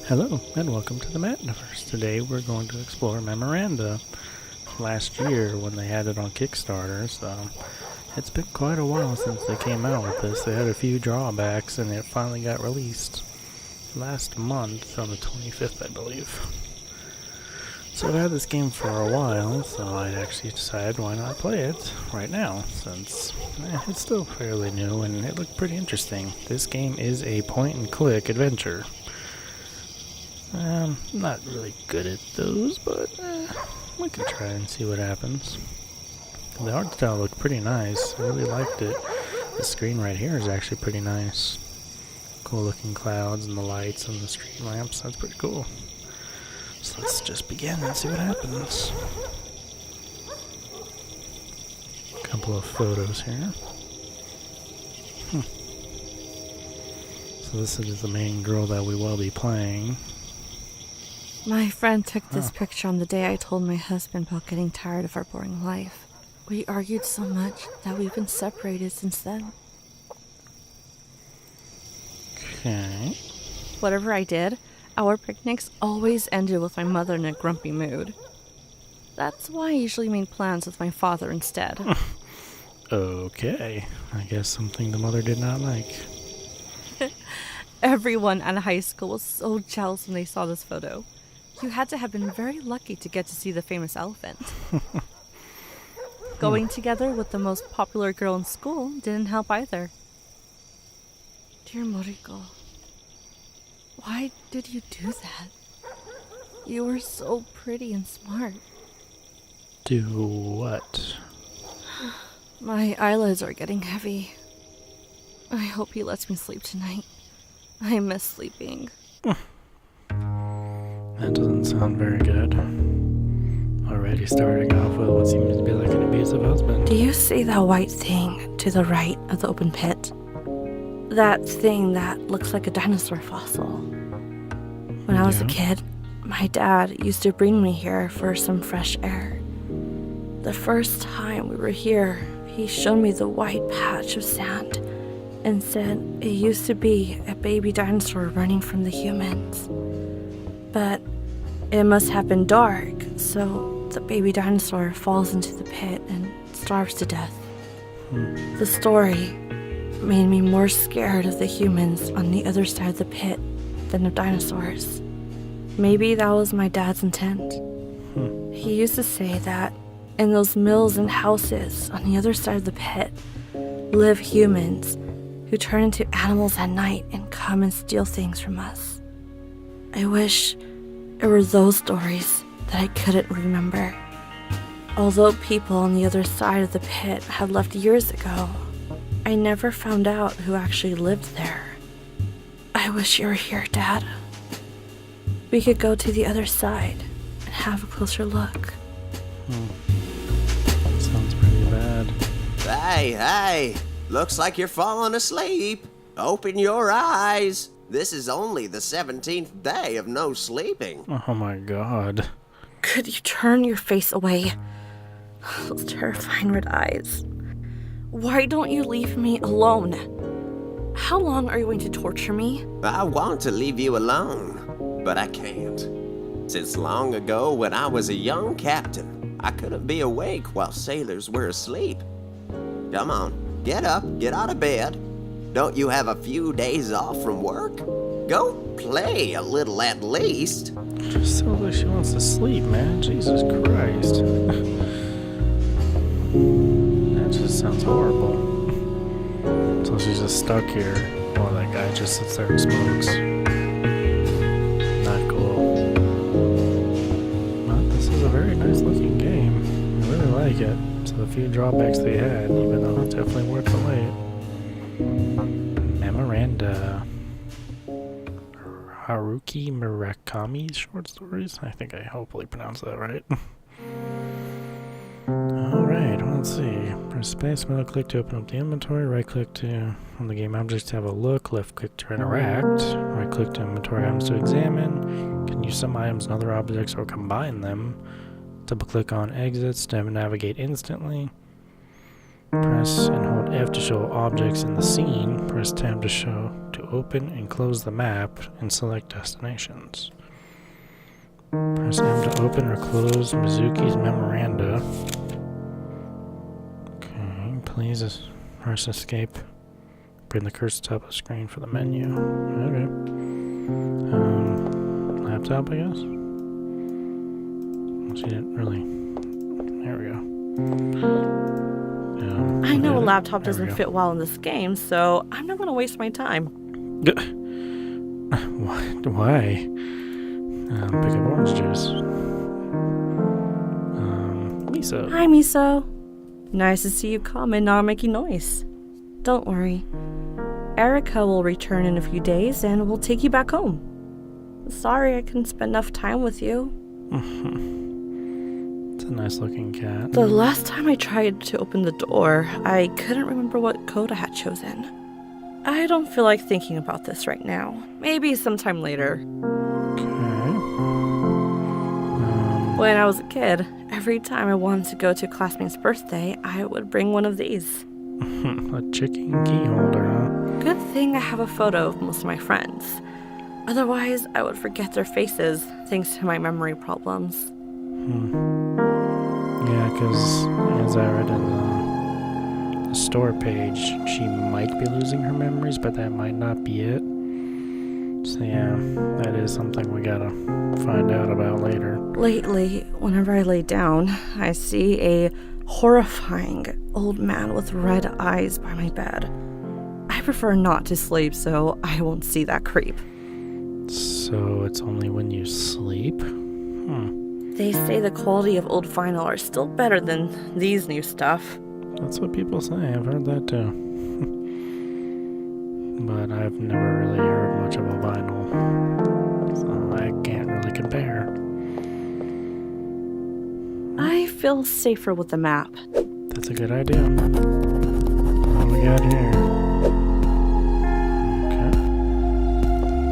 Hello, and welcome to the Mattniverse. Today we're going to explore Memoranda. Last year, when they had it on Kickstarter, so it's been quite a while since they came out with this. They had a few drawbacks, and it finally got released last month on the 25th, I believe. So I've had this game for a while, so I actually decided why not play it right now, since it's still fairly new and it looked pretty interesting. This game is a point-and-click adventure. I'm not really good at those, but we can try and see what happens. The art style looked pretty nice. I really liked it. The screen right here is actually pretty nice. Cool looking clouds and the lights and the street lamps. That's pretty cool. So let's just begin and see what happens. A couple of photos here. So this is the main girl that we will be playing. My friend took this picture on the day I told my husband about getting tired of our boring life. We argued so much that we've been separated since then. Okay. Whatever I did, our picnics always ended with my mother in a grumpy mood. That's why I usually made plans with my father instead. Okay. I guess something the mother did not like. Everyone at high school was so jealous when they saw this photo. You had to have been very lucky to get to see the famous elephant. Going together with the most popular girl in school didn't help either. Dear Moriko, why did you do that? You were so pretty and smart. Do what? My eyelids are getting heavy. I hope he lets me sleep tonight. I miss sleeping. That doesn't sound very good. Already starting off with what seems to be like an abusive husband. Do you see that white thing to the right of the open pit? That thing that looks like a dinosaur fossil. When I was a kid, my dad used to bring me here for some fresh air. The first time we were here, he showed me the white patch of sand and said it used to be a baby dinosaur running from the humans. But it must have been dark, so the baby dinosaur falls into the pit and starves to death. The story made me more scared of the humans on the other side of the pit than of dinosaurs. Maybe that was my dad's intent. He used to say that in those mills and houses on the other side of the pit live humans who turn into animals at night and come and steal things from us. I wish it were those stories that I couldn't remember. Although people on the other side of the pit had left years ago, I never found out who actually lived there. I wish you were here, Dad. We could go to the other side and have a closer look. Sounds pretty bad. Hey, looks like you're falling asleep. Open your eyes. This is only the 17th day of no sleeping. Oh my god. Could you turn your face away? Those terrifying red eyes. Why don't you leave me alone? How long are you going to torture me? I want to leave you alone, but I can't. Since long ago, when I was a young captain, I couldn't be awake while sailors were asleep. Come on, get up, get out of bed. Don't you have a few days off from work? Go play a little at least. She sounds like she wants to sleep, man. Jesus Christ. That just sounds horrible. So she's just stuck here while that guy just sits there and smokes. Not cool. But this is a very nice looking game. I really like it. So the few drawbacks they had, even though it's definitely worth the wait. Memoranda. Haruki Murakami's short stories. I think I hopefully pronounced that right. Alright, well, let's see. Press space, middle click to open up the inventory, right click to on the game objects to have a look, left click to interact, right click to inventory items to examine. You can use some items and other objects or combine them. Double click on exits to navigate instantly. Press and hold F to show objects in the scene. Press tab to to open and close the map and select destinations. Press M to open or close Mizuki's Memoranda. Okay, please press escape. Bring the cursor to the top of the screen for the menu. Okay. Laptop, I guess? She didn't really. There we go. I know a laptop doesn't fit well in this game, so I'm not going to waste my time. Why? Pick up orange juice. Miso. Hi, Miso. Nice to see you come and not making noise. Don't worry. Erica will return in a few days and we'll take you back home. Sorry I couldn't spend enough time with you. It's a nice looking cat. The last time I tried to open the door, I couldn't remember what code I had chosen. I don't feel like thinking about this right now. Maybe sometime later. Okay. When I was a kid, every time I wanted to go to a classmate's birthday, I would bring one of these. A chicken key holder, huh? Good thing I have a photo of most of my friends. Otherwise, I would forget their faces thanks to my memory problems. Yeah, because as I read in the store page, she might be losing her memories, but that might not be it. So yeah, that is something we gotta find out about later. Lately, whenever I lay down, I see a horrifying old man with red eyes by my bed. I prefer not to sleep so I won't see that creep. So it's only when you sleep? They say the quality of old vinyl are still better than these new stuff. That's what people say. I've heard that too. But I've never really heard much of a vinyl, so I can't really compare. I feel safer with the map. That's a good idea. What do we got here? Okay.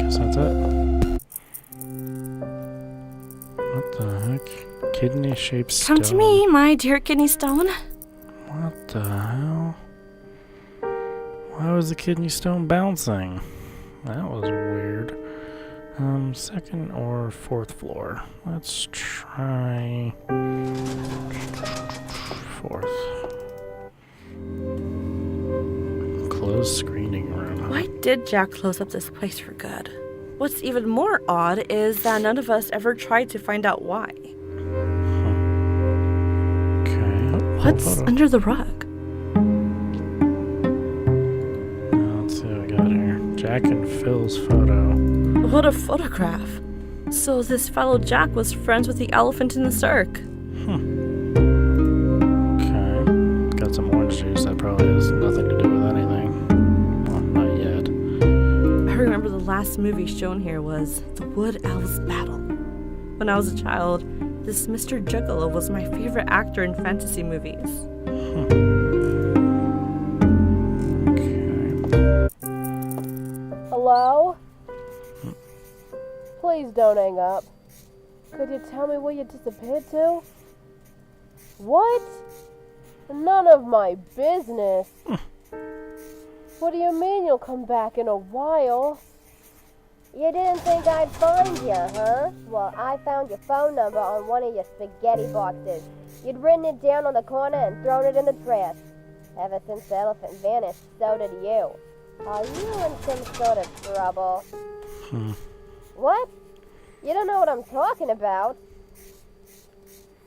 Guess that's it. What the heck? Kidney-shaped stone. Come to me, my dear kidney stone. What the hell? Why was the kidney stone bouncing? That was weird. Second or fourth floor. Let's try fourth. Closed screening room. Why did Jack close up this place for good? What's even more odd is that none of us ever tried to find out why. Okay. What's under the rug? Let's see what we got here. Jack and Phil's photo. What a photograph. So this fellow Jack was friends with the elephant in the cirque. Okay. Got some orange juice. That probably has nothing to do with anything. Well, not yet. I remember the last movie shown here was The Wood Elves Battle. When I was a child, this Mr. Juggalo was my favorite actor in fantasy movies. Hello? Please don't hang up. Could you tell me where you disappeared to? What? None of my business. What do you mean you'll come back in a while? You didn't think I'd find you, huh? Well, I found your phone number on one of your spaghetti boxes. You'd written it down on the corner and thrown it in the trash. Ever since the elephant vanished, so did you. Are you in some sort of trouble? What? You don't know what I'm talking about.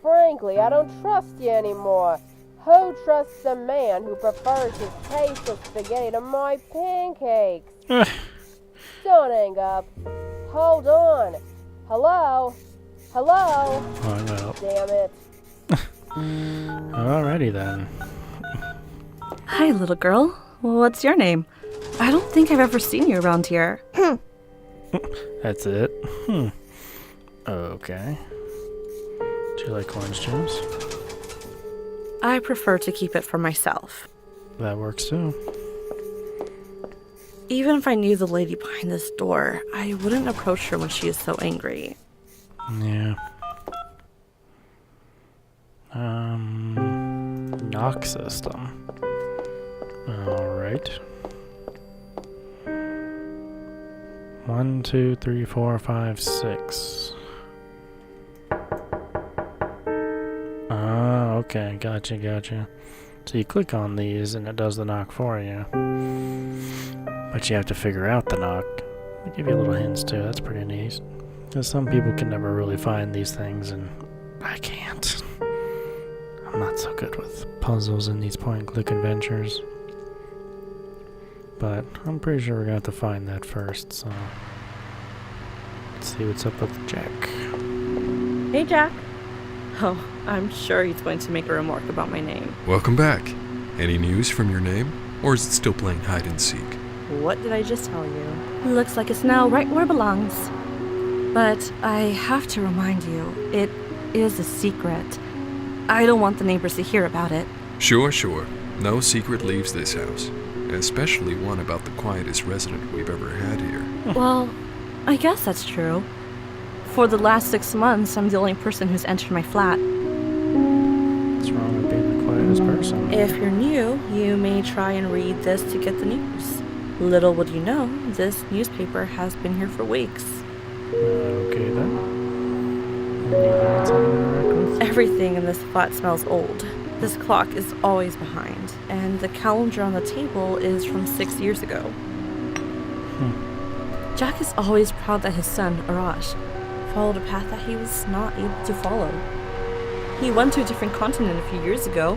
Frankly, I don't trust you anymore. Who trusts a man who prefers his taste of spaghetti to my pancakes? Don't hang up. Hold on. Hello? Hello? Hung up. Damn it. Alrighty then. Hi, little girl. What's your name? I don't think I've ever seen you around here. That's it? Okay. Do you like orange juice? I prefer to keep it for myself. That works too. Even if I knew the lady behind this door, I wouldn't approach her when she is so angry. Yeah. Knock system. Alright. 1, 2, 3, 4, 5, 6. Ah, okay, gotcha. So you click on these and it does the knock for you. But you have to figure out the knock. They give you little hints too, that's pretty neat. Because some people can never really find these things, and I can't. I'm not so good with puzzles in these point-and-click adventures. But I'm pretty sure we're going to have to find that first, so... Let's see what's up with Jack. Hey, Jack. Oh, I'm sure he's going to make a remark about my name. Welcome back. Any news from your name? Or is it still playing hide and seek? What did I just tell you? Looks like it's now right where it belongs. But I have to remind you, it is a secret. I don't want the neighbors to hear about it. Sure. No secret leaves this house. Especially one about the quietest resident we've ever had here. Well, I guess that's true. For the last 6 months, I'm the only person who's entered my flat. What's wrong with being the quietest person? If you're new, you may try and read this to get the news. Little would you know, this newspaper has been here for weeks. Okay then. Anything else I can interact with? Everything in this flat smells old. This clock is always behind, and the calendar on the table is from 6 years ago. Jack is always proud that his son, Arash, followed a path that he was not able to follow. He went to a different continent a few years ago,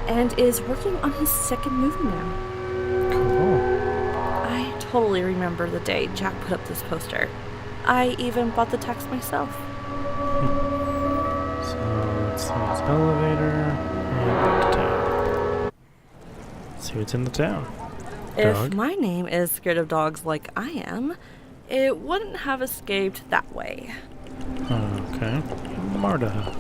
and is working on his second movie now. Cool. I totally remember the day Jack put up this poster. I even bought the text myself. So let's see his elevator and back to town. Let's see what's in the town. If Dog. my name is Scared of Dogs like I am, it wouldn't have escaped that way. Okay. Marta.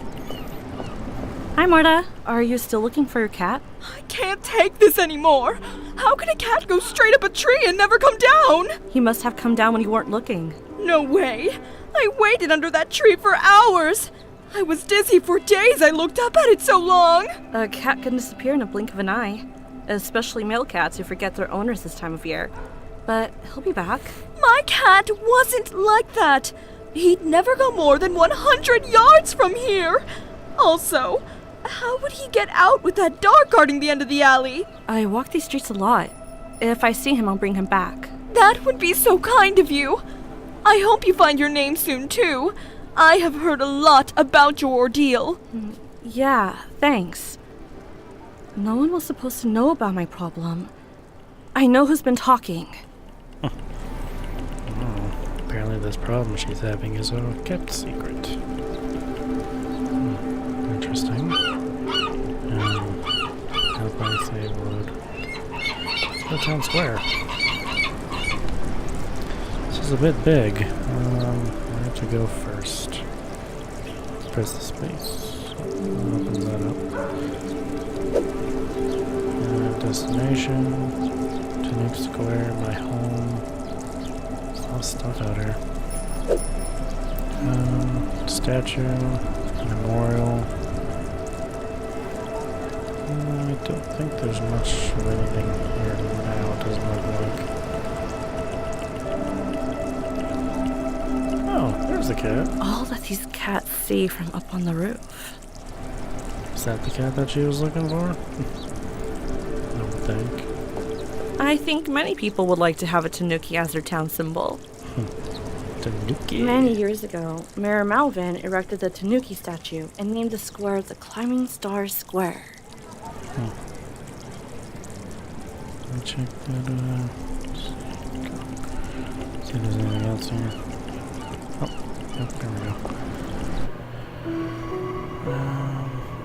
Hi, Marta. Are you still looking for your cat? I can't take this anymore. How can a cat go straight up a tree and never come down? He must have come down when you weren't looking. No way. I waited under that tree for hours. I was dizzy for days. I looked up at it so long. A cat can disappear in a blink of an eye, especially male cats who forget their owners this time of year. But he'll be back. My cat wasn't like that. He'd never go more than 100 yards from here. Also, how would he get out with that dog guarding the end of the alley? I walk these streets a lot. If I see him, I'll bring him back. That would be so kind of you. I hope you find your name soon, too. I have heard a lot about your ordeal. Yeah, thanks. No one was supposed to know about my problem. I know who's been talking. Apparently this problem she's having is a kept secret. Interesting. Help I save load. Let's go town square. This is a bit big. I have to go first. Let's press the space. Opens that up. Destination. Tanuki Square, my home. There's a lot of stuff out here. Statue. Memorial. I don't think there's much of anything here now, it doesn't look like. Oh, there's the cat. All that these cats see from up on the roof. Is that the cat that she was looking for? I don't think. I think many people would like to have a tanuki as their town symbol. Tanuki. Many years ago, Mayor Malvin erected the tanuki statue and named the square the Climbing Star Square. Let me check that out. See if there's anything else here. Oh, yep, there we go.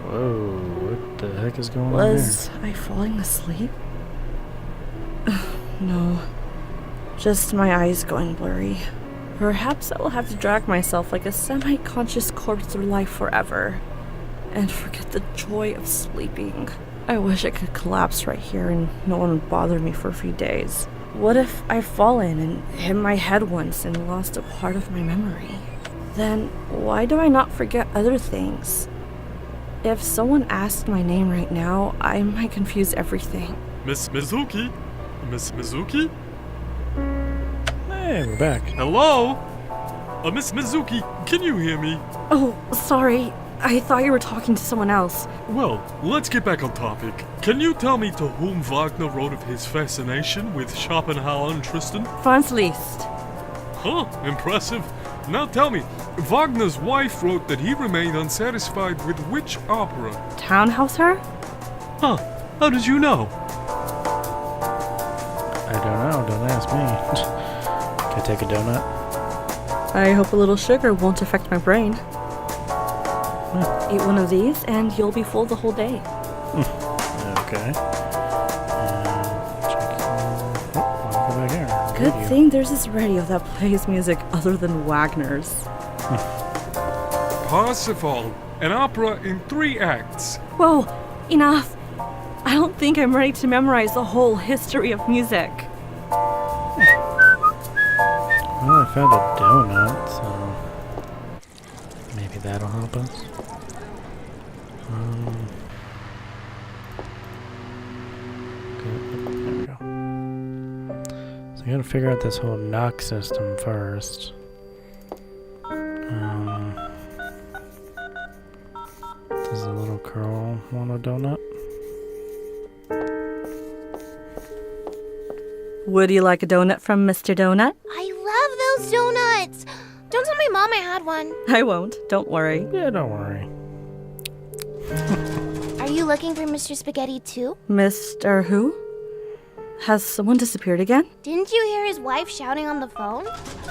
Whoa, what the heck is going on Was I falling asleep? No, just my eyes going blurry. Perhaps I will have to drag myself like a semi-conscious corpse through life forever, and forget the joy of sleeping. I wish I could collapse right here and no one would bother me for a few days. What if I've fallen and hit my head once and lost a part of my memory? Then why do I not forget other things? If someone asked my name right now, I might confuse everything. Miss Mizuki? Miss Mizuki? Hey, we're back. Hello? Miss Mizuki, can you hear me? Oh, sorry. I thought you were talking to someone else. Well, let's get back on topic. Can you tell me to whom Wagner wrote of his fascination with Schopenhauer and Tristan? Franz Liszt. Huh, impressive. Now tell me, Wagner's wife wrote that he remained unsatisfied with which opera? Tannhäuser? Huh, how did you know? I don't know. Don't ask me. Can I take a donut? I hope a little sugar won't affect my brain. Eat one of these and you'll be full the whole day. Okay. I'll go back here. Good Radio. thing there's this radio that plays music other than Wagner's. Parsifal, an opera in 3 acts. Whoa, enough. I don't think I'm ready to memorize the whole history of music. Well, I found a donut, so maybe that'll help us. Good. There we go. So I gotta figure out this whole knock system first. Does the little girl want a donut? Would you like a donut from Mr. Donut? I love those donuts. Don't tell my mom I had one. I won't. Don't worry. Yeah, don't worry. Are you looking for Mr. Spaghetti too? Mr. Who? Has someone disappeared again? Didn't you hear his wife shouting on the phone?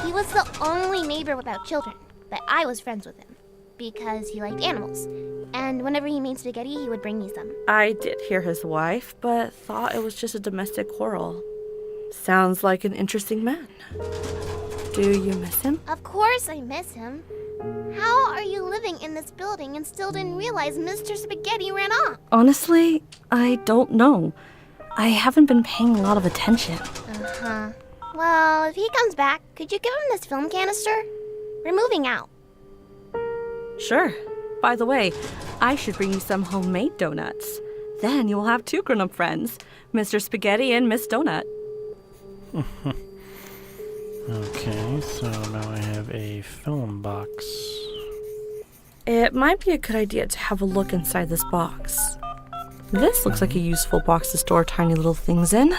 He was the only neighbor without children, but I was friends with him because he liked animals. And whenever he made spaghetti, he would bring me some. I did hear his wife, but thought it was just a domestic quarrel. Sounds like an interesting man. Do you miss him? Of course I miss him. How are you living in this building and still didn't realize Mr. Spaghetti ran off? Honestly, I don't know. I haven't been paying a lot of attention. Uh-huh. Well, if he comes back, could you give him this film canister? We're moving out. Sure. By the way, I should bring you some homemade donuts. Then you will have 2 grown-up friends, Mr. Spaghetti and Miss Donut. Okay, so now I have a film box. It might be a good idea to have a look inside this box. This looks like a useful box to store tiny little things in.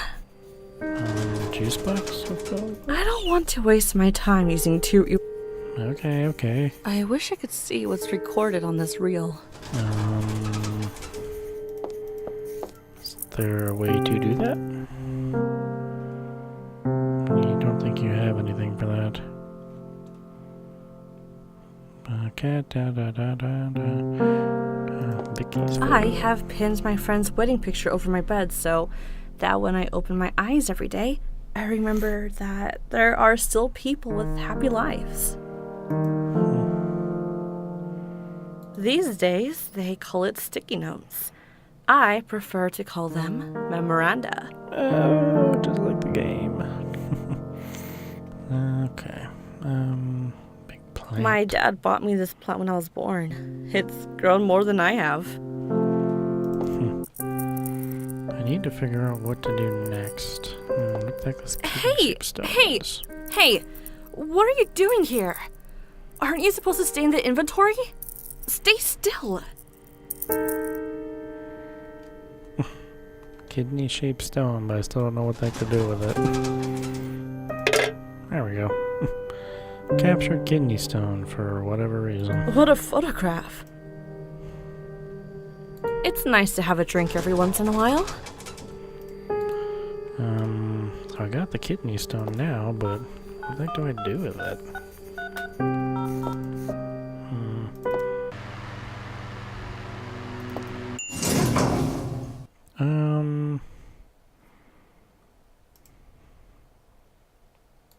Juice box of film? I don't want to waste my time using 2... Okay. I wish I could see what's recorded on this reel. Is there a way to do that? You don't think you have anything for that? Okay, Vicky's phone. I have pinned my friend's wedding picture over my bed so that when I open my eyes every day, I remember that there are still people with happy lives. These days, they call it sticky notes. I prefer to call them Memoranda. Oh, just like the game. Okay. Big plant. My dad bought me this plant when I was born. It's grown more than I have. I need to figure out what to do next. Look like this kidney-shaped stone is. Hey! What are you doing here? Aren't you supposed to stay in the inventory? Stay still. Kidney-shaped stone, but I still don't know what that could do with it. There we go. Captured kidney stone for whatever reason. What a photograph. It's nice to have a drink every once in a while. So I got the kidney stone now, but what the heck do I do with it?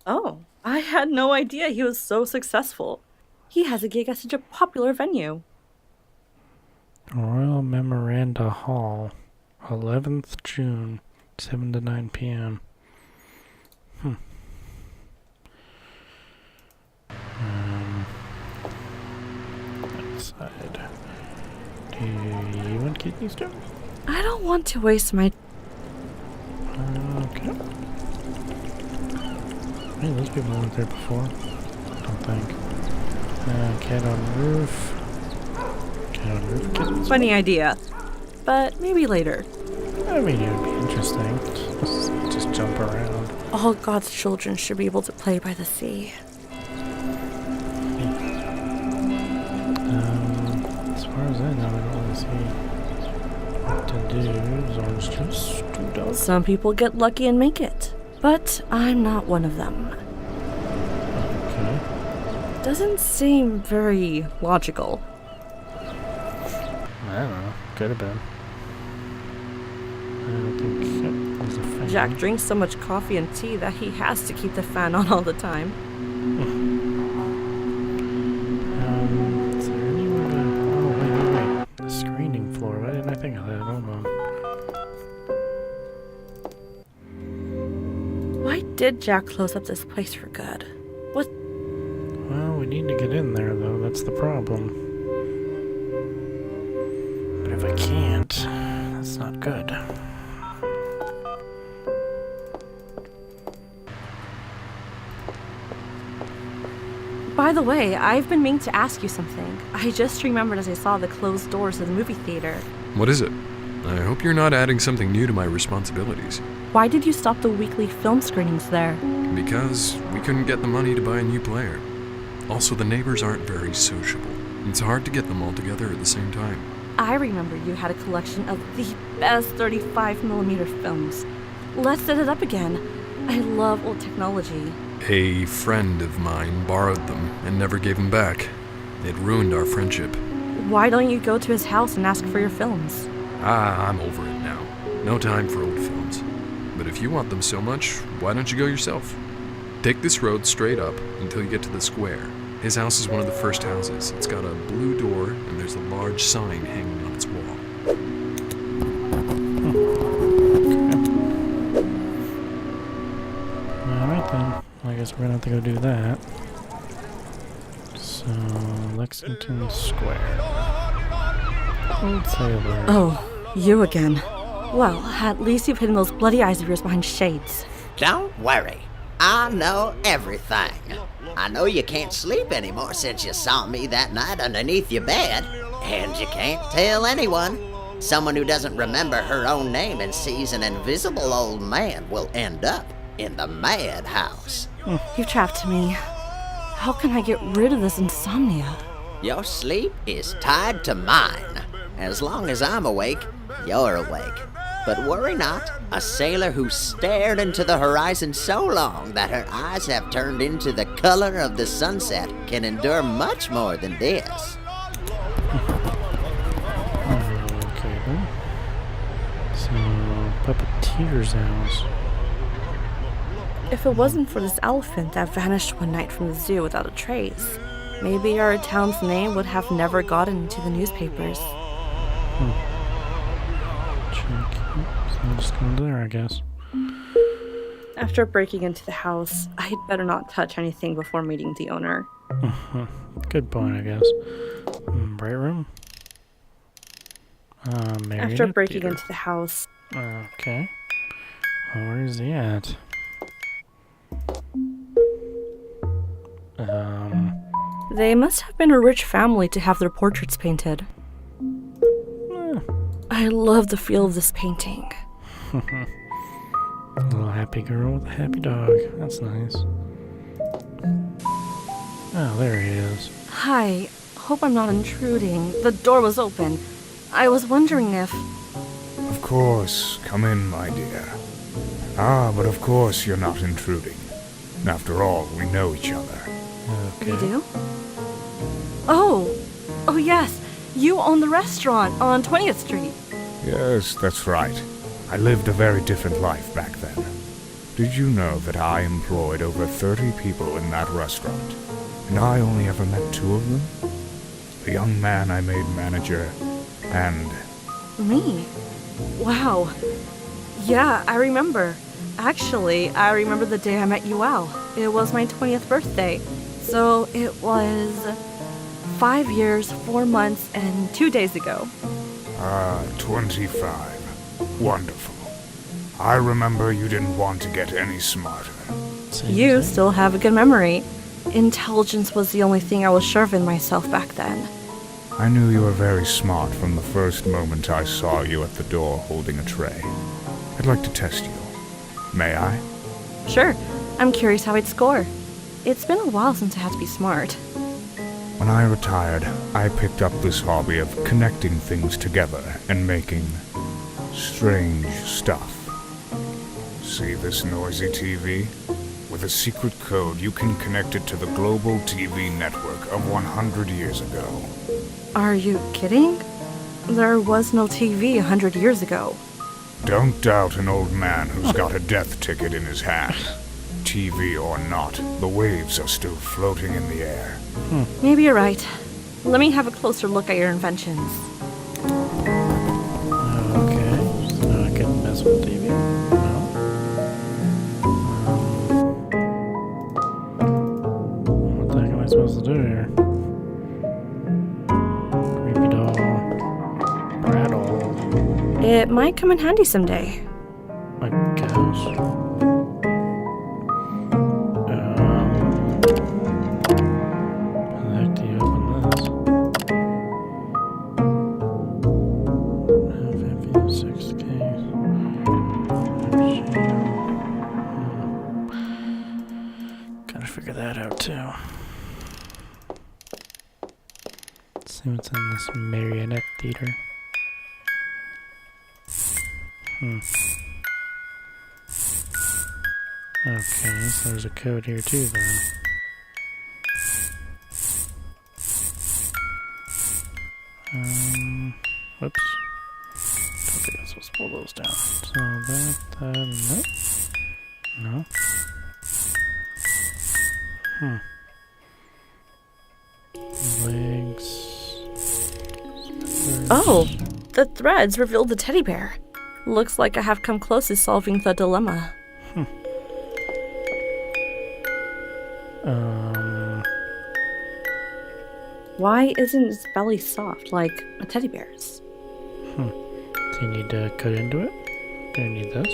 Oh, I had no idea he was so successful. He has a gig at such a popular venue. Royal Memoranda Hall, 11th June, 7 to 9 p.m. Outside. Do you want kidney stone? I don't want to waste my... Okay. Hey, those people weren't there before. I don't think. Cat on the roof. Cat on the roof. Kittens. Funny idea. But maybe later. I mean, it would be interesting. Just jump around. All God's children should be able to play by the sea. As far as I know, I don't really see what to do. Zorn's just stood up. Some people get lucky and make it. But I'm not one of them. Okay. Doesn't seem very logical. I don't know. Could have been. I don't think it was a fan. Jack drinks so much coffee and tea that he has to keep the fan on all the time. Is there anywhere to... Oh, wait. The screening floor. Why didn't I think of that? Hold on. Why did Jack close up this place for good? What? Well, we need to get in there, though. That's the problem. But if I can't, that's not good. By the way, I've been meaning to ask you something. I just remembered as I saw the closed doors of the movie theater. What is it? I hope you're not adding something new to my responsibilities. Why did you stop the weekly film screenings there? Because we couldn't get the money to buy a new player. Also, the neighbors aren't very sociable. It's hard to get them all together at the same time. I remember you had a collection of the best 35mm films. Let's set it up again. I love old technology. A friend of mine borrowed them and never gave them back. It ruined our friendship. Why don't you go to his house and ask for your films? I'm over it now. No time for old films. But if you want them so much, why don't you go yourself? Take this road straight up until you get to the square. His house is one of the first houses. It's got a blue door and there's a large sign hanging on its wall. Alright then. I guess we're gonna have to go do that. So, Lexington Square. Old Sailor. Oh, you again. Well, at least you've hidden those bloody eyes of yours behind shades. Don't worry. I know everything. I know you can't sleep anymore since you saw me that night underneath your bed. And you can't tell anyone. Someone who doesn't remember her own name and sees an invisible old man will end up in the madhouse. You've trapped me. How can I get rid of this insomnia? Your sleep is tied to mine. As long as I'm awake, you're awake. But worry not, a sailor who stared into the horizon so long that her eyes have turned into the color of the sunset can endure much more than this. Okay then. So, Puppeteer's house. If it wasn't for this elephant that vanished one night from the zoo without a trace, maybe our town's name would have never gotten into the newspapers. Check. So I'll just go there, I guess. After breaking into the house, I'd better not touch anything before meeting the owner. Good point, I guess. Bright room? After breaking into the house... Okay. Well, where is he at? They must have been a rich family to have their portraits painted. I love the feel of this painting. A little happy girl with a happy dog. That's nice. Oh, there he is. Hi. Hope I'm not intruding. The door was open. I was wondering if... Of course. Come in, my dear. But of course you're not intruding. After all, we know each other. Okay. We do? Oh yes. You own the restaurant on 20th Street. Yes, that's right. I lived a very different life back then. Did you know that I employed over 30 people in that restaurant? And I only ever met 2 of them? The young man I made manager, and... Me? Wow. Yeah, I remember. Actually, I remember the day I met Yuval. It was my 20th birthday. So it was 5 years, 4 months, and 2 days ago. 25. Wonderful. I remember you didn't want to get any smarter. You still have a good memory. Intelligence was the only thing I was sure of in myself back then. I knew you were very smart from the first moment I saw you at the door holding a tray. I'd like to test you. May I? Sure, I'm curious how I'd score. It's been a while since I had to be smart. When I retired, I picked up this hobby of connecting things together and making strange stuff. See this noisy TV? With a secret code, you can connect it to the global TV network of 100 years ago. Are you kidding? There was no TV 100 years ago. Don't doubt an old man who's got a death ticket in his hand. TV or not, the waves are still floating in the air. Maybe you're right. Let me have a closer look at your inventions. Okay, so now I can mess with TV. No. What the heck am I supposed to do here? Creepy doll. Rattle. It might come in handy someday. My gosh. How the heck do you open this? 56 case. Gotta figure that out too. Let's see what's in this marionette theater. Okay, so there's a code here too then. Whoops. Don't think I'm supposed to pull those down. So that, no. Legs. Spiders. Oh, the threads revealed the teddy bear. Looks like I have come close to solving the dilemma. Why isn't its belly soft like a teddy bear's? Do you need to cut into it? Do you need this?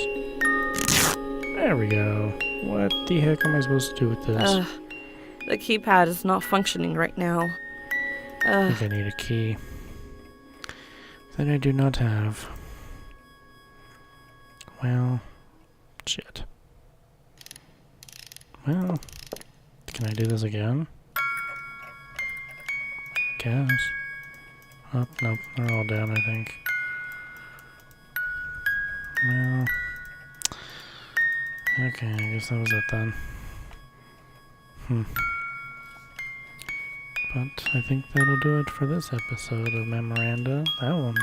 There we go. What the heck am I supposed to do with this? The keypad is not functioning right now. I think I need a key that I do not have. Well, shit. Well, can I do this again? Guess. Oh, nope, they're all down, I think. Well, okay, I guess that was it then. But I think that'll do it for this episode of Memoranda. That one,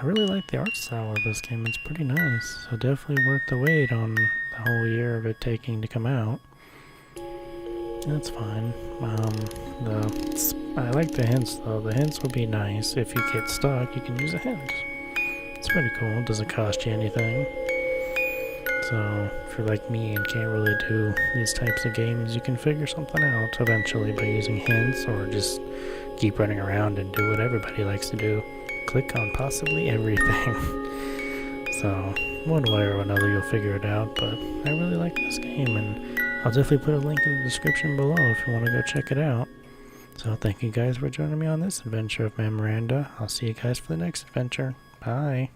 I really like the art style of this game. It's pretty nice. So definitely worth the wait on the whole year of it taking to come out. That's fine. I like the hints though. The hints would be nice. If you get stuck, you can use a hint. It's pretty cool. It doesn't cost you anything. So, if you're like me and can't really do these types of games, you can figure something out eventually by using hints, or just keep running around and do what everybody likes to do. Click on possibly everything. So, one way or another you'll figure it out, but I really like this game, and I'll definitely put a link in the description below if you want to go check it out. So, thank you guys for joining me on this adventure of Memoranda. I'll see you guys for the next adventure. Bye.